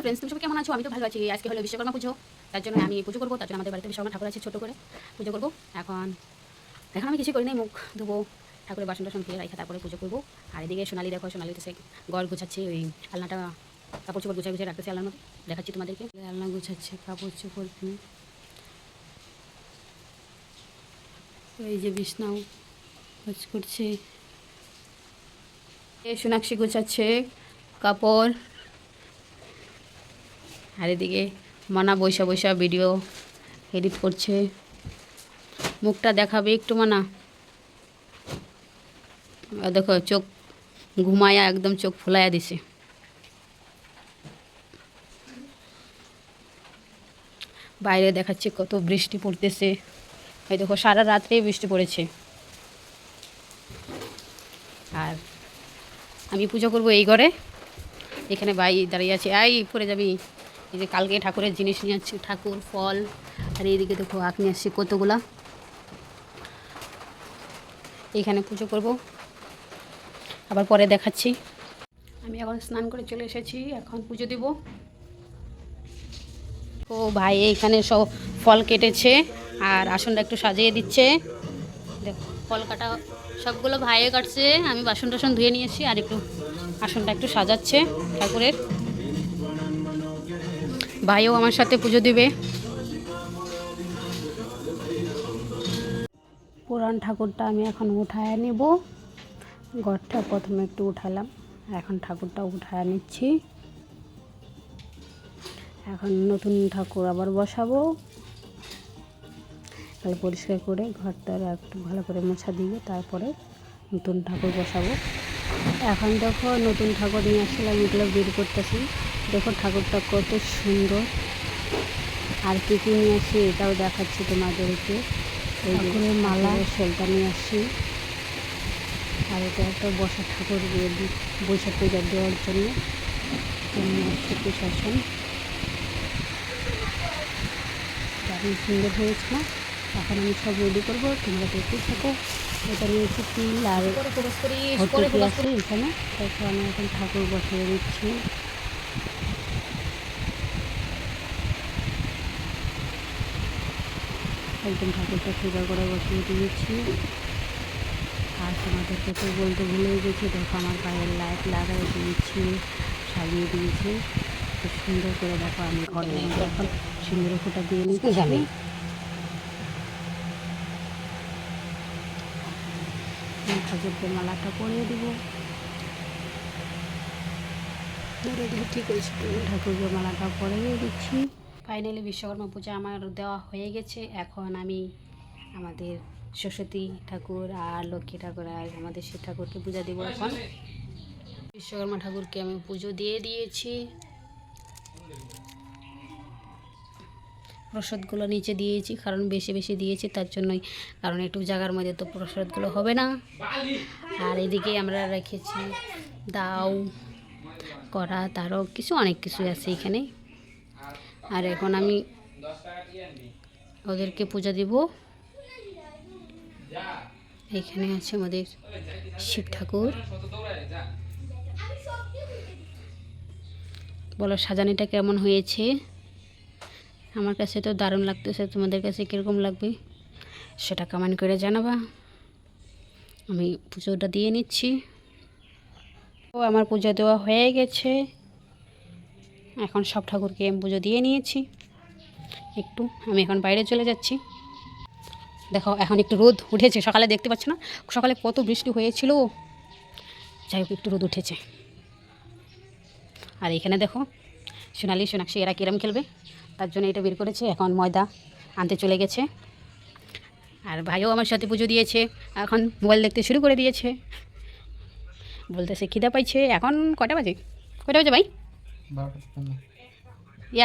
Friends, তুমি সব কেমন আছো? আমি তো ভালো আছি। আজকে হলো বিশ্বকর্মা পুজো, তার জন্য আমি পুজো করবো। তার জন্য আমাদের বাড়িতে বিশ্বকর্মা ঠাকুর আছে, ছোটো করে পুজো করবো। এখন এখন আমি কিছু করি নাই, মুখ ধুবো, ঠাকুরের বাসন টাসন ধুয়ে রেখে তারপরে পুজো করবো। আর এদিকে সোনালি দেখো, সোনালি তো সে ঘর গুছাচ্ছে, ওই আলনাটা কাপড় চোপড় গুছিয়ে গুছিয়ে রাখতেছে আলনার মধ্যে, দেখাচ্ছি তোমাদেরকে। আলনা গুছাচ্ছে, কাপড় চোপড়, এই যে বিছনাও কাজ করছে, সোনাক্ষী গুছাচ্ছে কাপড়। আর এদিকে মানা বৈশা বৈশা ভিডিও এডিট করছে। মুখটা দেখাবে একটু মানা? দেখো চোখ ঘুমায়া একদম চোখ ফুলাইয়া দিছে। বাইরে দেখাচ্ছে কত বৃষ্টি পড়তেছে। এই দেখো সারা রাত্রে বৃষ্টি পড়েছে। আর আমি পুজো করব এই ঘরে। এখানে ভাই দাঁড়িয়ে আছে, আই পরে যাবি। এই যে কালকে ঠাকুরের জিনিস নিয়ে আসছি, ঠাকুর, ফল। আর এইদিকে দেখো আখ নিয়ে আসছি কতগুলা। এইখানে পুজো করব, আবার পরে দেখাচ্ছি। আমি এখন স্নান করে চলে এসেছি, এখন পুজো দেব। ও ভাই এইখানে সব ফল কেটেছে আর আসনটা একটু সাজিয়ে দিচ্ছে। দেখো ফল কাটা সবগুলো ভাইয়ে কাটছে, আমি বাসন টাসন ধুয়ে নিয়েছি আর একটু আসনটা একটু সাজাচ্ছে ঠাকুরের। ভাইও আমার সাথে পুজো দিবে। পুরান ঠাকুরটা আমি এখন উঠায় নেব। ঘরটা প্রথমে একটু উঠালাম, এখন ঠাকুরটা উঠায় নিচ্ছি। এখন নতুন ঠাকুর আবার বসাবো। তাহলে পরিষ্কার করে ঘরটা একটু ভালো করে মোছা দিয়ে তারপরে নতুন ঠাকুর বসাবো। এখন দেখো নতুন ঠাকুর নিয়ে আসলে আমি এগুলো বের করতেছি। দেখো ঠাকুরটা কত সুন্দর। আর কী কী নিয়ে আসি এটাও দেখাচ্ছি তোমাদেরকে। এই ঠাকুরের মালা, শেলটা নিয়ে আসি। আর এটা একটা বসা ঠাকুর বৈশাখ পূজা দেওয়ার জন্য সত্যি শাসন দারুণ সুন্দর হয়েছে না? এখন আমি সব রেডি করবো, তোমরা দেখতে থাকো। এটা নিয়েছি তিল আর ভর্তুকি আছে এখানে। দেখো আমি এখন ঠাকুর বসিয়ে দিচ্ছি। একদম ঠাকুরটা সোজা করে বসিয়ে দিয়েছি। আর তোমাদেরকে তো বলতে ভুলে গেছি, দেখো আমার পায়ের লাইট লাগাই দিয়েছি, সাজিয়ে দিয়েছি খুব সুন্দর করে। দেখো আমি ঘরের মধ্যে এখন সুন্দর ফোঁটা দিয়ে নিচ্ছি। ঠাকুরকে মালাটা পরিয়ে দিব। ঠিক হয়েছে, ঠাকুরকে মালাটা পরিয়ে দিচ্ছি। ফাইনালি বিশ্বকর্মা পূজা আমার দেওয়া হয়ে গেছে। এখন আমি আমাদের সরস্বতী ঠাকুর আর লক্ষ্মী ঠাকুর আর আমাদের শিব ঠাকুরকে পূজা দেবো। এখন বিশ্বকর্মা ঠাকুরকে আমি পুজো দিয়ে দিয়েছি। প্রসাদগুলো নিচে দিয়েছি, কারণ বেশি বেশি দিয়েছি তার জন্যই, কারণ একটু জায়গার মধ্যে তো প্রসাদগুলো হবে না। আর এদিকে আমরা রেখেছি দাও, কড়া, তারও কিছু অনেক কিছু আছে এখানে। আর এখন আমি ওদেরকে পূজা দিব। এখানে আছে আমাদের শিব ঠাকুর। বলো সাজানিটা কেমন হয়েছে? আমার কাছে তো দারুণ লাগতেছে, তোমাদের কাছে কীরকম লাগবে সেটা কমেন্ট করে জানাবা। আমি পুজোটা দিয়ে নিচ্ছি। ও আমার পুজো দেওয়া হয়ে গেছে। এখন সব ঠাকুরকে আমি পুজো দিয়ে নিয়েছি। একটু আমি এখন বাইরে চলে যাচ্ছি। দেখো এখন একটু রোদ উঠেছে, সকালে দেখতে পাচ্ছ না? সকালে কত বৃষ্টি হয়েছিল, যাই হোক একটু রোদ উঠেছে। আর এখানে দেখো সোনালি, সোনাক্ষী এরা কিরম খেলবে তার জন্য এটা বের করেছে। এখন ময়দা আনতে চলে গেছে। আর ভাইও আমার সাথে পুজো দিয়েছে, এখন মোবাইল দেখতে শুরু করে দিয়েছে। বলতেছে খিদা পাইছে। এখন কটা বাজে? কটা বাজে ভাই?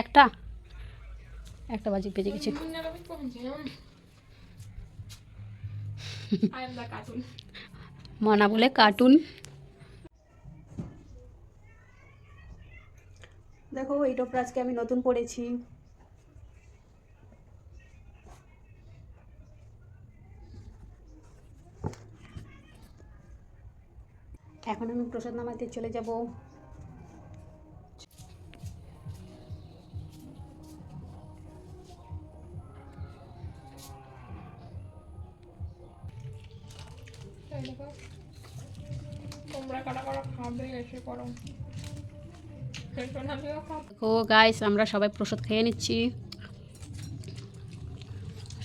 একটা একটা বাজে, বেজে গেছে। মনা বলে কার্টুন। দেখো এই টপটা আজকে আমি নতুন পড়েছি। এখন আমি প্রসাদ নামাতে চলে যাব। এই দেখো তোমরা কারা কারা খাবে এসে করো, আমিও খাবো। ও গাইস, আমরা সবাই প্রসাদ খেয়ে নিচ্ছি।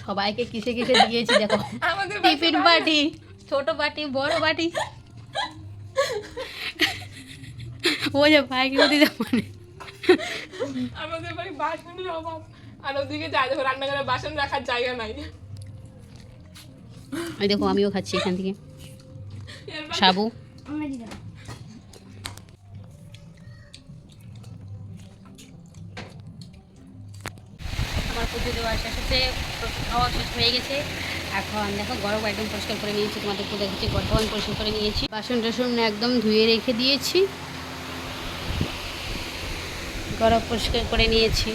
সবাইকে কিসে কিসে দিয়েছি দেখো। আমাদের টিফিন বাটি, ছোট বাটি, বড় বাটি। ও যে ভাই কি দিতে মানে আমাদের বাড়ি বাসনের অভাব, আর ওদিকে যাই দেখো রান্নাঘরে বাসন রাখার জায়গা নাই। এই দেখো আমিও খাচ্ছি এখান থেকে এরপর সাবু। আমার পুজো দেওয়া শেষ হচ্ছে, খাওয়া শেষ হয়ে গেছে। এখন দেখো গরম একদম পরিষ্কার করে নিয়েছি, তোমাদেরকে দেখেছি গরম আমি পরিষ্কার করে নিয়েছি, বাসন টাসন একদম ধুয়ে রেখে দিয়েছি, গরম পরিষ্কার করে নিয়েছি।